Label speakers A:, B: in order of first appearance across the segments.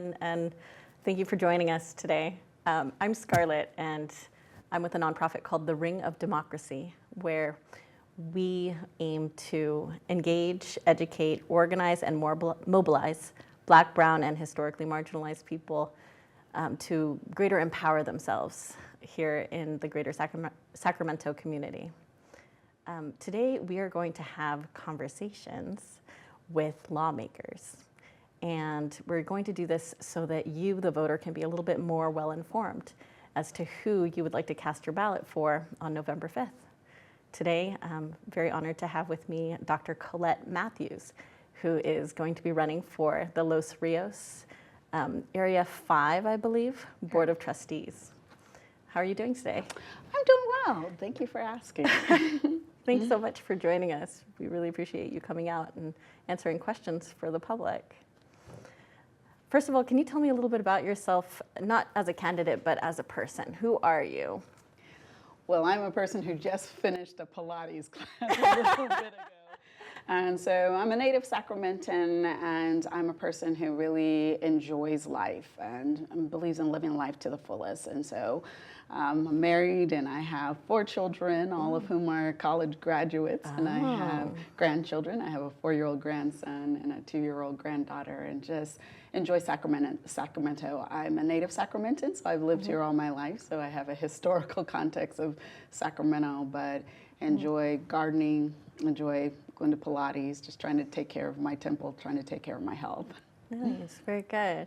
A: everyone, and thank you for joining us today. I'm Scarlette, and I'm with a nonprofit called the Ring of Democracy, where we aim to engage, educate, organize, and mobilize Black, Brown, and historically marginalized people to greater empower themselves here in the greater Sacramento community. Today, we are going to have conversations with lawmakers. And we're going to do this so that you, the voter, can be a little bit more well-informed as to who you would like to cast your ballot for on November 5th. Today, I'm very honored to have with me Dr. Colette Matthews, who is going to be running for the Los Rios Area 5, I believe, Board of Trustees. How are you doing today?
B: I'm doing well. Thank you for asking.
A: Thanks so much for joining us. We really appreciate you coming out and answering questions for the public. First of all, can you tell me a little bit about yourself, not as a candidate, but as a person? Who are you?
B: Well, I'm a person who just finished a Pilates class a little bit ago. And so I'm a native Sacramentan, and I'm a person who really enjoys life and believes in living life to the fullest. And so I'm married, and I have 4 children, all of whom are college graduates, and I have grandchildren. I have a 4-year-old grandson and a 2-year-old granddaughter, and just enjoy Sacramento. I'm a native Sacramentan, so I've lived here all my life, so I have a historical context of Sacramento, but enjoy gardening, enjoy going to Pilates, just trying to take care of my temple, trying to take care of my health.
A: Nice, very good.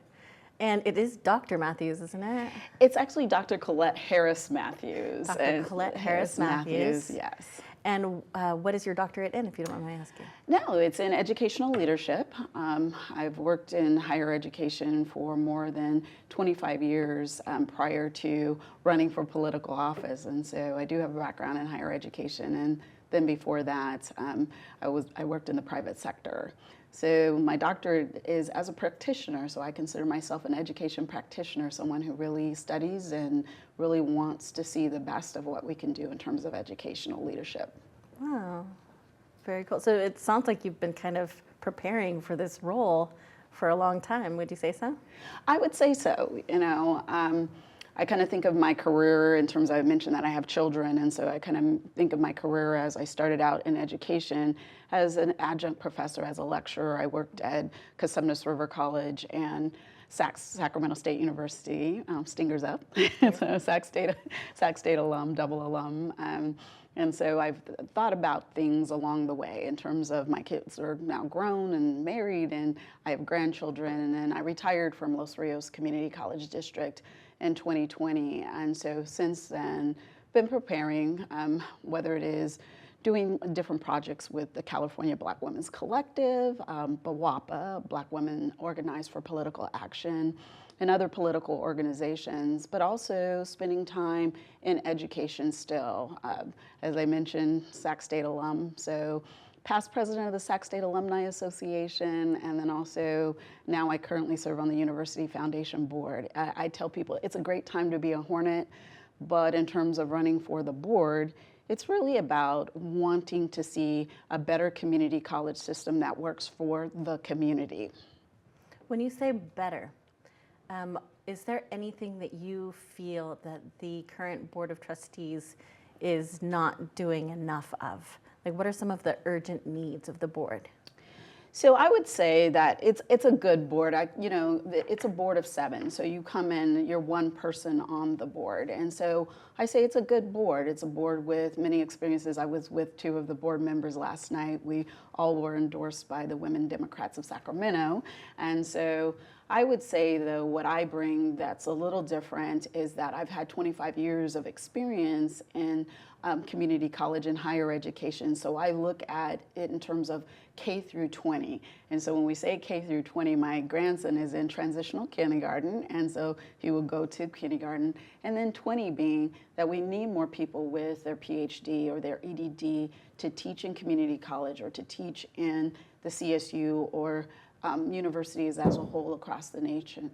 A: And it is Dr. Matthews, isn't it?
B: It's actually Dr. Colette Harris-Mathews.
A: Dr. Colette Harris-Mathews.
B: Yes.
A: And what is your doctorate in, if you don't mind my asking?
B: No, it's in educational leadership. I've worked in higher education for more than 25 years prior to running for political office. And so I do have a background in higher education. And then before that, I worked in the private sector. So my doctorate is as a practitioner, so I consider myself an education practitioner, someone who really studies and really wants to see the best of what we can do in terms of educational leadership.
A: Wow, very cool. So it sounds like you've been kind of preparing for this role for a long time. Would you say so?
B: I would say so. I kind of think of my career in terms of, I mentioned that I have children, and so I kind of think of my career as I started out in education as an adjunct professor, as a lecturer. I worked at Cosumnes River College and Sacramento State University, Stingers up, so Sac State alum, double alum. And so I've thought about things along the way in terms of my kids are now grown and married, and I have grandchildren, and then I retired from Los Rios Community College District in 2020. And so since then, been preparing, whether it is doing different projects with the California Black Women's Collective, BWAPA, Black Women Organized for Political Action, and other political organizations, but also spending time in education still. As I mentioned, Sac State alum, so past president of the Sac State Alumni Association, and then also now I currently serve on the University Foundation Board. I tell people it's a great time to be a Hornet, but in terms of running for the board, it's really about wanting to see a better community college system that works for the community.
A: When you say better, is there anything that you feel that the current Board of Trustees is not doing enough of? Like, what are some of the urgent needs of the board?
B: So I would say that it's a good board. It's a board of 7. So you come in, you're one person on the board. And so I say it's a good board. It's a board with many experiences. I was with 2 of the board members last night. We all were endorsed by the Women Democrats of Sacramento. And so I would say, though, what I bring that's a little different is that I've had 25 years of experience in community college and higher education. So I look at it in terms of K through 20. And so when we say K through 20, my grandson is in transitional kindergarten, and so he will go to kindergarten. And then 20 being that we need more people with their PhD or their EDD to teach in community college or to teach in the CSU or universities as a whole across the nation.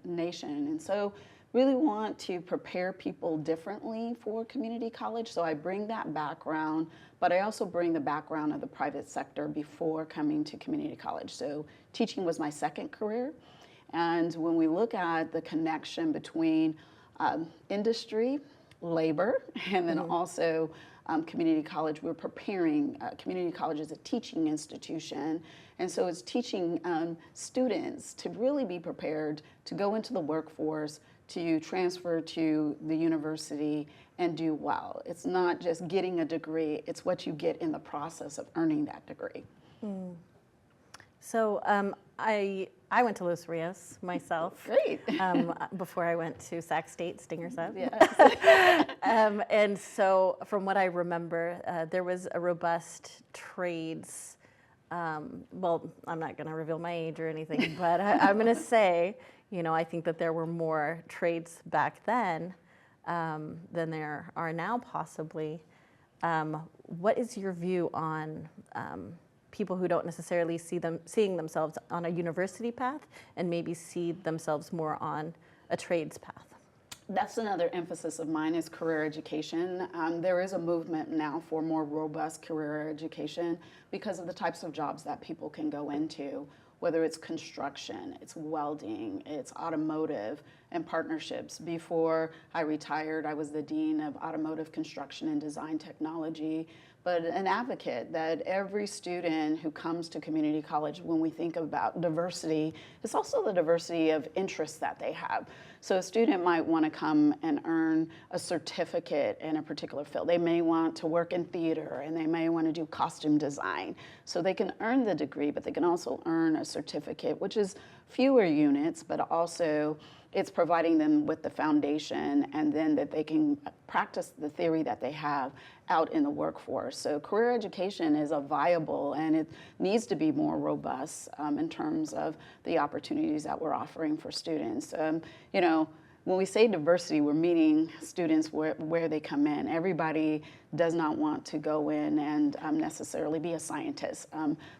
B: And so really want to prepare people differently for community college. So I bring that background, but I also bring the background of the private sector before coming to community college. So teaching was my second career. And when we look at the connection between industry, labor, and then also community college, we're preparing, community college is a teaching institution, and so it's teaching students to really be prepared to go into the workforce, to transfer to the university and do well. It's not just getting a degree, it's what you get in the process of earning that degree.
A: So I went to Los Rios myself.
B: Great.
A: Before I went to Sac State, Stingers Up.
B: Yes.
A: And so from what I remember, there was a robust trades, well, I'm not going to reveal my age or anything, but I'm going to say, you know, I think that there were more trades back then than there are now, possibly. What is your view on people who don't necessarily seeing themselves on a university path and maybe see themselves more on a trades path?
B: That's another emphasis of mine is career education. There is a movement now for more robust career education because of the types of jobs that people can go into, whether it's construction, it's welding, it's automotive, and partnerships. Before I retired, I was the Dean of Automotive Construction and Design Technology, but an advocate that every student who comes to community college, when we think about diversity, it's also the diversity of interests that they have. So a student might want to come and earn a certificate in a particular field. They may want to work in theater, and they may want to do costume design. So they can earn the degree, but they can also earn a certificate, which is fewer units, but also it's providing them with the foundation, and then that they can practice the theory that they have out in the workforce. So career education is a viable, and it needs to be more robust in terms of the opportunities that we're offering for students. You know, when we say diversity, we're meeting students where they come in. Everybody does not want to go in and necessarily be a scientist.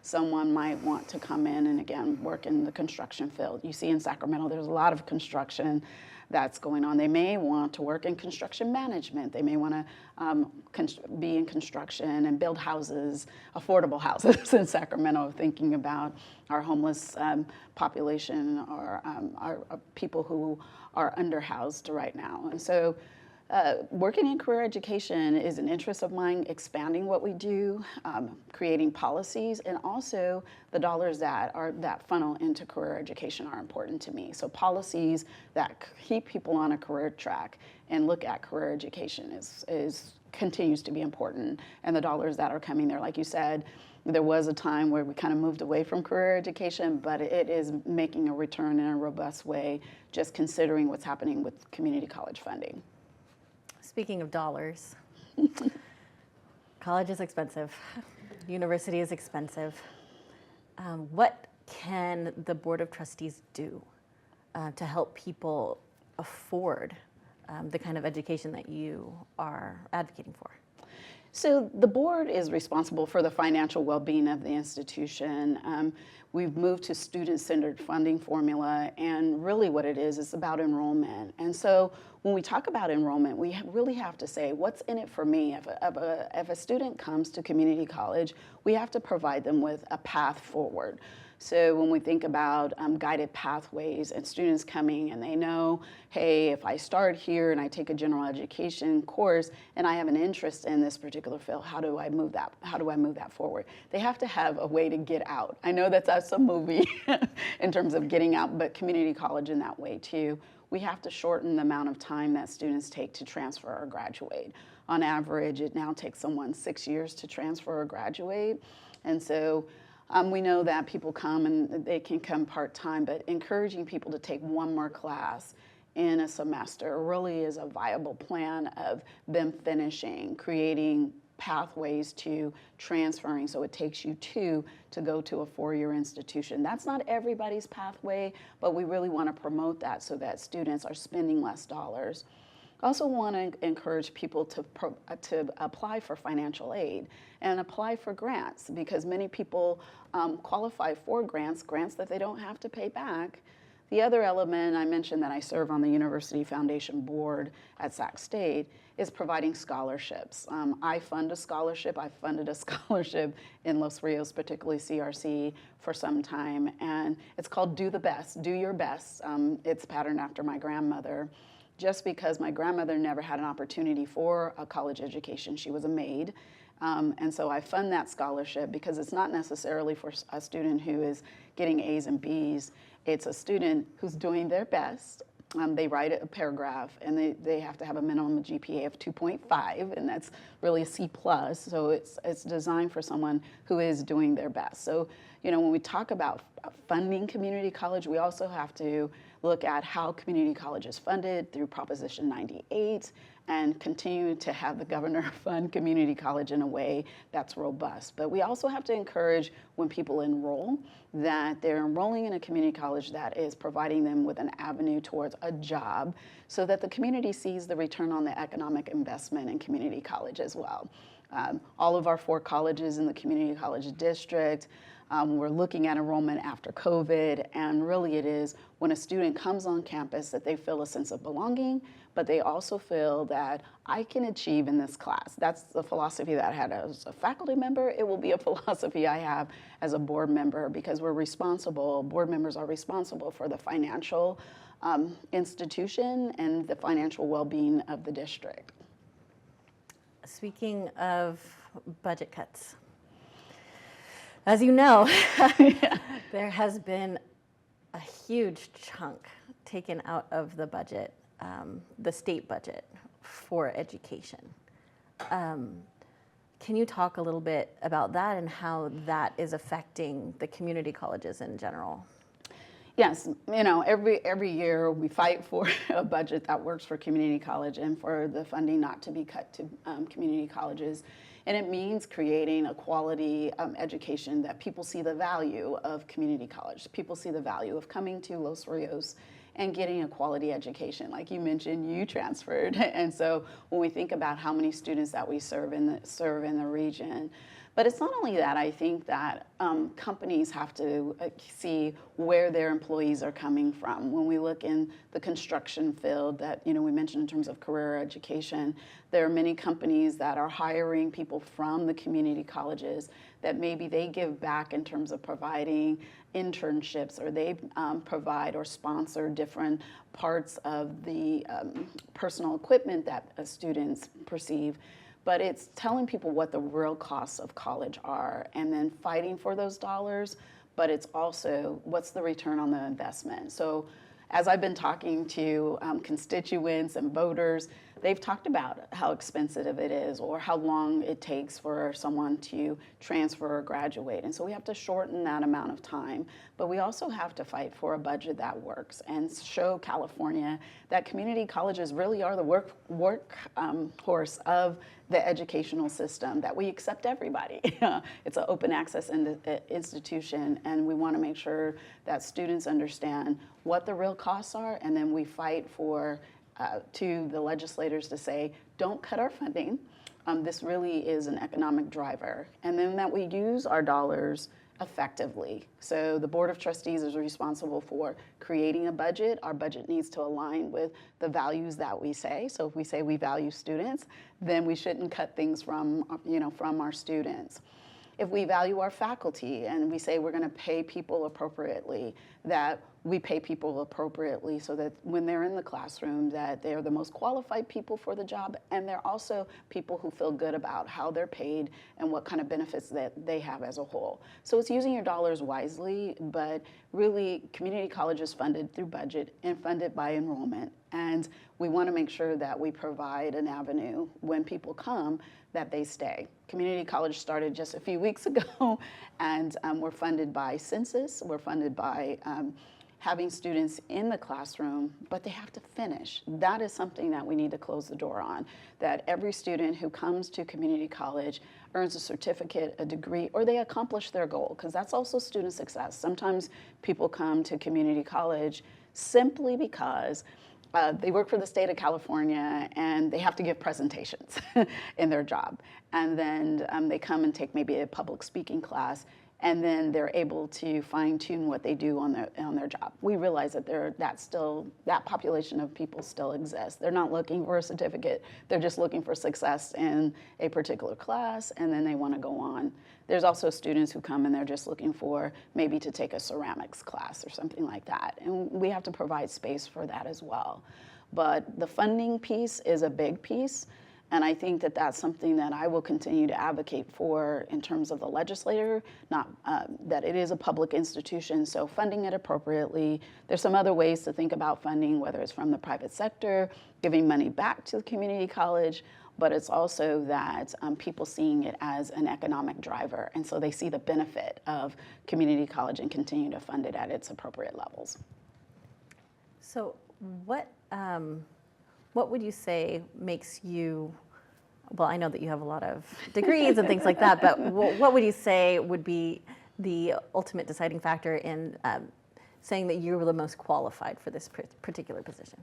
B: Someone might want to come in and, again, work in the construction field. You see in Sacramento, there's a lot of construction that's going on. They may want to work in construction management. They may want to be in construction and build houses, affordable houses in Sacramento, thinking about our homeless population or our people who are underhoused right now. And so working in career education is an interest of mine, expanding what we do, creating policies, and also the dollars that funnel into career education are important to me. So policies that keep people on a career track and look at career education continues to be important, and the dollars that are coming there, like you said, there was a time where we kind of moved away from career education, but it is making a return in a robust way, just considering what's happening with community college funding.
A: Speaking of dollars, college is expensive. University is expensive. What can the Board of Trustees do to help people afford the kind of education that you are advocating for?
B: So the board is responsible for the financial well-being of the institution. We've moved to student-centered funding formula, and really what it is about enrollment. And so when we talk about enrollment, we really have to say, what's in it for me? If a student comes to community college, we have to provide them with a path forward. So when we think about guided pathways and students coming and they know, hey, if I start here and I take a general education course and I have an interest in this particular field, how do I move that? How do I move that forward? They have to have a way to get out. I know that's a movie in terms of getting out, but community college in that way too. We have to shorten the amount of time that students take to transfer or graduate. On average, it now takes someone 6 years to transfer or graduate. And so we know that people come and they can come part-time, but encouraging people to take one more class in a semester really is a viable plan of them finishing, creating pathways to transferring, so it takes you two to go to a 4-year institution. That's not everybody's pathway, but we really want to promote that so that students are spending less dollars. I also want to encourage people to apply for financial aid and apply for grants, because many people qualify for grants that they don't have to pay back, The other element, I mentioned that I serve on the University Foundation Board at Sac State, is providing scholarships. I fund a scholarship. I funded a scholarship in Los Rios, particularly CRC, for some time, and it's called Do the Best, Do Your Best. It's patterned after my grandmother, just because my grandmother never had an opportunity for a college education. She was a maid. And so I fund that scholarship because it's not necessarily for a student who is getting A's and B's. It's a student who's doing their best. They write a paragraph, and they have to have a minimum GPA of 2.5, and that's really a C+. So it's designed for someone who is doing their best. So, when we talk about funding community college, we also have to look at how community college is funded through Proposition 98 and continue to have the governor fund community college in a way that's robust. But we also have to encourage when people enroll that they're enrolling in a community college that is providing them with an avenue towards a job so that the community sees the return on the economic investment in community college as well. All of our 4 colleges in the community college district, we're looking at enrollment after COVID, and really it is when a student comes on campus that they feel a sense of belonging, but they also feel that I can achieve in this class. That's the philosophy that I had as a faculty member. It will be a philosophy I have as a board member, because we're responsible, board members are responsible for the financial institution and the financial well-being of the district.
A: Speaking of budget cuts, as you know, there has been a huge chunk taken out of the budget, the state budget for education. Can you talk a little bit about that and how that is affecting the community colleges in general?
B: Yes, every year we fight for a budget that works for community college and for the funding not to be cut to community colleges. And it means creating a quality education that people see the value of community college. People see the value of coming to Los Rios and getting a quality education. Like you mentioned, you transferred. And so when we think about how many students that we serve in the region, but it's not only that. I think that companies have to see where their employees are coming from. When we look in the construction field that we mentioned in terms of career education, there are many companies that are hiring people from the community colleges that maybe they give back in terms of providing internships, or they provide or sponsor different parts of the personal equipment that students perceive. But it's telling people what the real costs of college are and then fighting for those dollars, but it's also what's the return on the investment. So as I've been talking to constituents and voters, they've talked about how expensive it is or how long it takes for someone to transfer or graduate. And so we have to shorten that amount of time. But we also have to fight for a budget that works and show California that community colleges really are the workhorse of the educational system, that we accept everybody. It's an open access institution, and we want to make sure that students understand what the real costs are, and then we fight for to the legislators to say, don't cut our funding. This really is an economic driver. And then that we use our dollars effectively. So the Board of Trustees is responsible for creating a budget. Our budget needs to align with the values that we say. So if we say we value students, then we shouldn't cut things from our students. If we value our faculty and we say we're going to pay people appropriately, that we pay people appropriately so that when they're in the classroom that they're the most qualified people for the job, and they're also people who feel good about how they're paid and what kind of benefits that they have as a whole. So it's using your dollars wisely, but really community college is funded through budget and funded by enrollment. And we want to make sure that we provide an avenue when people come that they stay. Community college started just a few weeks ago, and we're funded by census, we're funded by having students in the classroom, but they have to finish. That is something that we need to close the door on, that every student who comes to community college earns a certificate, a degree, or they accomplish their goal, because that's also student success. Sometimes people come to community college simply because they work for the state of California and they have to give presentations in their job. And then they come and take maybe a public speaking class, and then they're able to fine tune what they do on their job. We realize that that population of people still exists. They're not looking for a certificate. They're just looking for success in a particular class, and then they want to go on. There's also students who come and they're just looking for maybe to take a ceramics class or something like that. And we have to provide space for that as well. But the funding piece is a big piece. And I think that that's something that I will continue to advocate for in terms of the legislator, not that it is a public institution, so funding it appropriately. There's some other ways to think about funding, whether it's from the private sector, giving money back to the community college, but it's also that people seeing it as an economic driver. And so they see the benefit of community college and continue to fund it at its appropriate levels.
A: So what would you say makes you, well, I know that you have a lot of degrees and things like that, but what would you say would be the ultimate deciding factor in saying that you were the most qualified for this particular position?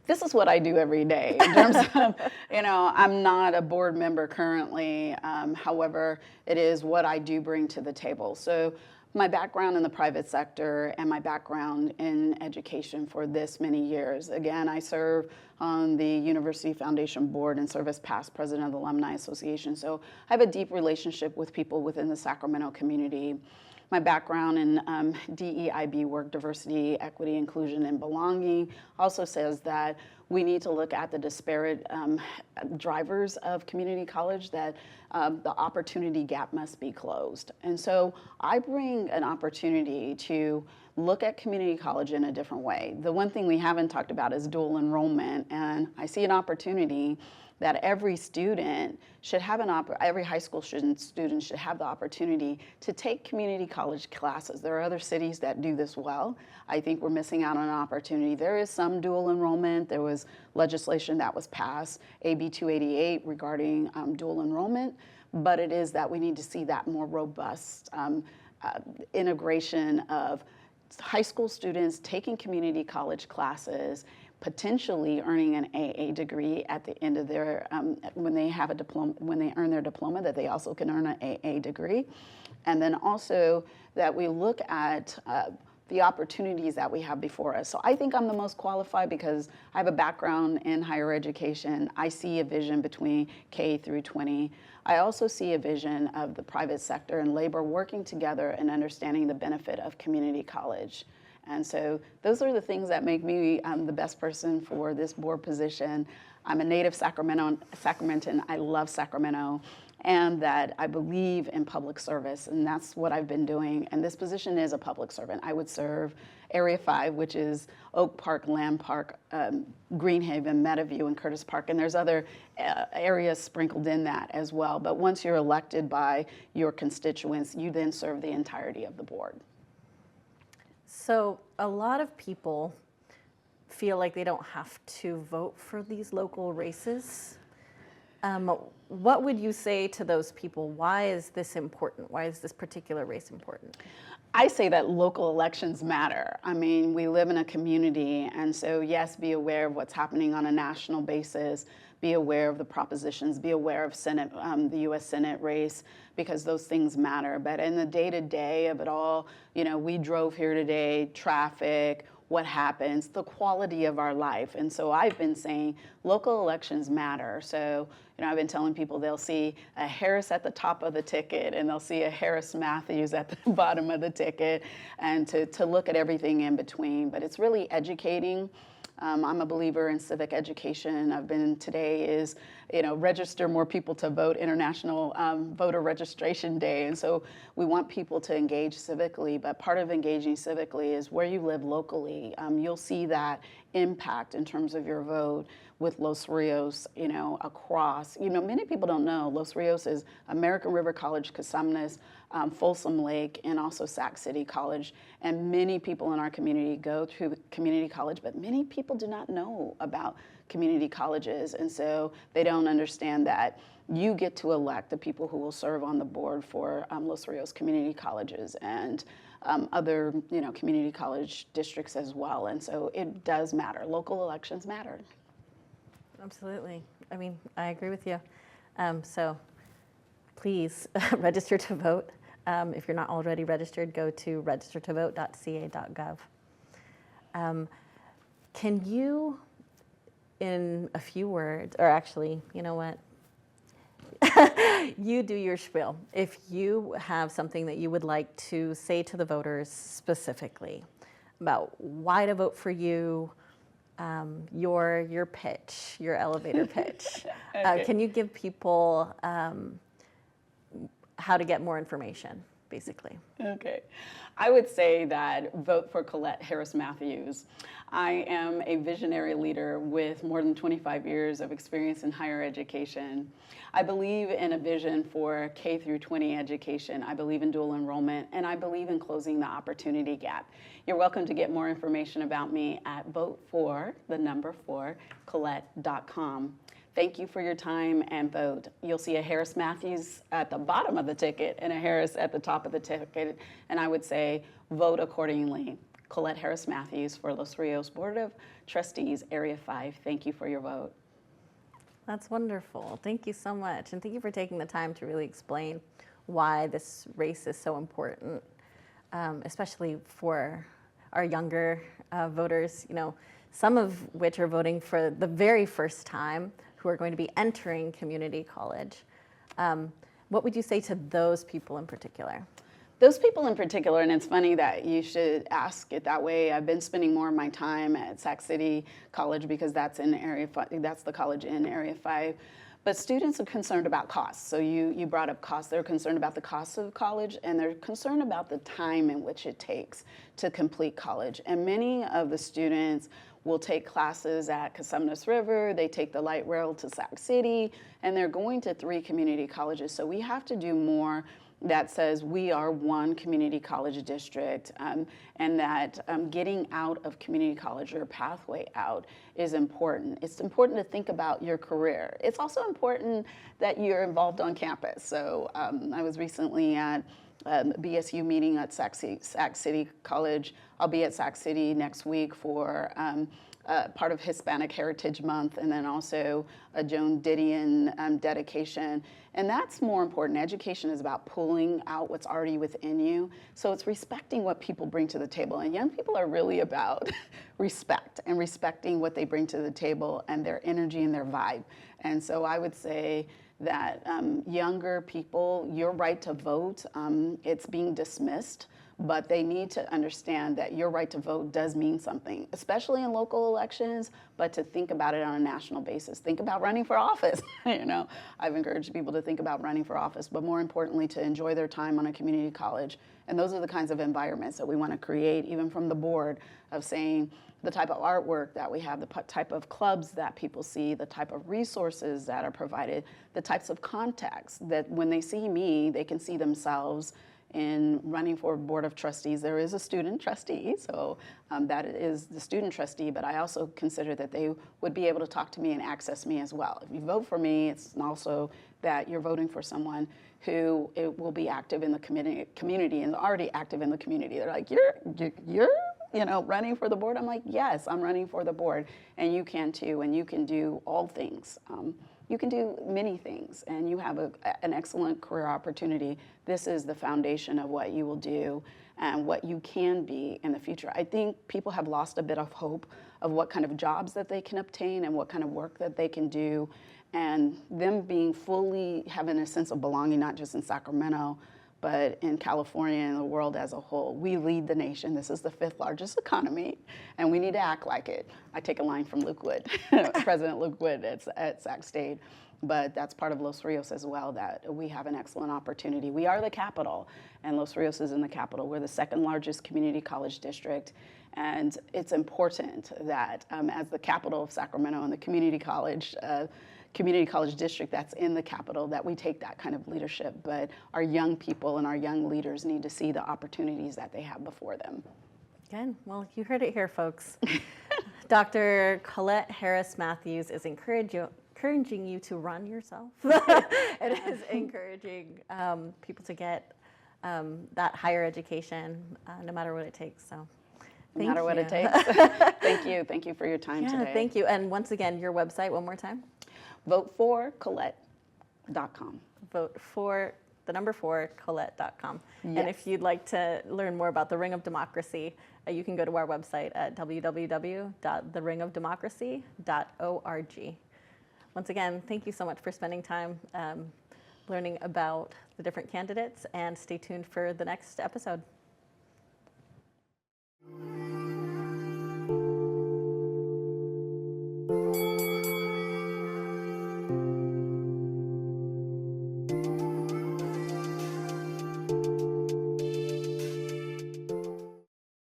B: This is what I do every day in terms of, I'm not a board member currently. However, it is what I do bring to the table. So my background in the private sector and my background in education for this many years. Again, I serve on the University Foundation Board and serve as past president of the Alumni Association. So I have a deep relationship with people within the Sacramento community. My background in DEIB work, diversity, equity, inclusion, and belonging, also says that we need to look at the disparate drivers of community college, that the opportunity gap must be closed. And so I bring an opportunity to look at community college in a different way. The one thing we haven't talked about is dual enrollment, and I see an opportunity that every student should have every high school student should have the opportunity to take community college classes. There are other cities that do this well. I think we're missing out on an opportunity. There is some dual enrollment. There was legislation that was passed, AB 288, regarding dual enrollment, but it is that we need to see that more robust integration of high school students taking community college classes, potentially earning an AA degree at the end of their, when they have a diploma, when they earn their diploma, that they also can earn an AA degree. And then also that we look at the opportunities that we have before us. So I think I'm the most qualified because I have a background in higher education. I see a vision between K through 20. I also see a vision of the private sector and labor working together and understanding the benefit of community college. And so those are the things that make me the best person for this board position. I'm a native Sacramentan. I love Sacramento, and that I believe in public service, and that's what I've been doing. And this position is a public servant. I would serve Area 5, which is Oak Park, Lamb Park, Greenhaven, Meadowview, and Curtis Park, and there's other areas sprinkled in that as well. But once you're elected by your constituents, you then serve the entirety of the board.
A: So a lot of people feel like they don't have to vote for these local races. What would you say to those people? Why is this important? Why is this particular race important?
B: I say that local elections matter. I mean, we live in a community, and so yes, be aware of what's happening on a national basis, be aware of the propositions, be aware of Senate, the U.S. Senate race, because those things matter. But in the day-to-day of it all, we drove here today, traffic, what happens, the quality of our life. And so I've been saying local elections matter. So, I've been telling people they'll see a Harris at the top of the ticket and they'll see a Harris-Mathews at the bottom of the ticket, and to look at everything in between. But it's really educating. I'm a believer in civic education. Today is, register more people to vote, International Voter Registration Day. And so we want people to engage civically, but part of engaging civically is where you live locally. You'll see that impact in terms of your vote with Los Rios, across. Many people don't know Los Rios is American River College, Casumnas, Folsom Lake, and also Sac City College. And many people in our community go through community college, but many people do not know about community colleges. And so they don't understand that you get to elect the people who will serve on the board for Los Rios community colleges and other community college districts as well. And so it does matter. Local elections matter.
A: Absolutely. I mean, I agree with you. So please register to vote. If you're not already registered, go to registertovote.ca.gov. Can you, in a few words, or actually, you know what? You do your spiel. If you have something that you would like to say to the voters specifically about why to vote for you, your pitch, your elevator pitch.
B: Okay.
A: Can you give people how to get more information, basically?
B: Okay. I would say that vote for Colette Harris-Mathews. I am a visionary leader with more than 25 years of experience in higher education. I believe in a vision for K through 20 education. I believe in dual enrollment, and I believe in closing the opportunity gap. You're welcome to get more information about me at vote4Colette.com. Thank you for your time and vote. You'll see a Harris-Mathews at the bottom of the ticket and a Harris at the top of the ticket. And I would say vote accordingly. Colette Harris-Mathews for Los Rios Board of Trustees, Area 5. Thank you for your vote.
A: That's wonderful. Thank you so much. And thank you for taking the time to really explain why this race is so important, especially for our younger voters, you know, some of which are voting for the very first time, who are going to be entering community college. What would you say to those people in particular?
B: Those people in particular, and it's funny that you should ask it that way. I've been spending more of my time at Sac City College because that's in Area 5, that's the college in Area 5. But students are concerned about costs. So you brought up costs. They're concerned about the cost of college, and they're concerned about the time in which it takes to complete college. And many of the students will take classes at Cosumnes River, they take the light rail to Sac City, and they're going to 3 community colleges. So we have to do more that says we are one community college district, and that getting out of community college or pathway out is important. It's important to think about your career. It's also important that you're involved on campus. So I was recently at BSU meeting at Sac City College. I'll be at Sac City next week for part of Hispanic Heritage Month, and then also a Joan Didion dedication. And that's more important. Education is about pulling out what's already within you. So it's respecting what people bring to the table. And young people are really about respect and respecting what they bring to the table and their energy and their vibe. And so I would say that younger people, your right to vote, it's being dismissed, but they need to understand that your right to vote does mean something, especially in local elections, but to think about it on a national basis. Think about running for office. You know, I've encouraged people to think about running for office, but more importantly, to enjoy their time on a community college. And those are the kinds of environments that we want to create, even from the board, of saying the type of artwork that we have, the type of clubs that people see, the type of resources that are provided, the types of contacts that when they see me, they can see themselves in running for Board of Trustees. There is a student trustee, so that is the student trustee, but I also consider that they would be able to talk to me and access me as well. If you vote for me, it's also that you're voting for someone who will be active in the community and already active in the community. They're like, you're running for the board? I'm like, yes, I'm running for the board, and you can too, and you can do all things. You can do many things, and you have an excellent career opportunity. This is the foundation of what you will do and what you can be in the future. I think people have lost a bit of hope of what kind of jobs that they can obtain and what kind of work that they can do, and them being fully having a sense of belonging, not just in Sacramento, but in California and the world as a whole. We lead the nation. This is the 5th largest economy, and we need to act like it. I take a line from Luke Wood, President Luke Wood at Sac State, but that's part of Los Rios as well, that we have an excellent opportunity. We are the capital, and Los Rios is in the capital. We're the 2nd largest community college district, and it's important that as the capital of Sacramento and the community college district that's in the capital, that we take that kind of leadership. But our young people and our young leaders need to see the opportunities that they have before them.
A: Good. Well, you heard it here, folks. Dr. Colette Harris-Mathews is encouraging you to run yourself. It is encouraging people to get that higher education, no matter what it takes. So,
B: no matter what it takes. Thank you. Thank you for your time today.
A: Thank you. And once again, your website one more time.
B: Vote4Colette.com.
A: Vote for the number 4, Colette.com. And
B: Yes.
A: if you'd like to learn more about the Ring of Democracy, you can go to our website at www.theringofdemocracy.org. Once again, thank you so much for spending time learning about the different candidates, and stay tuned for the next episode.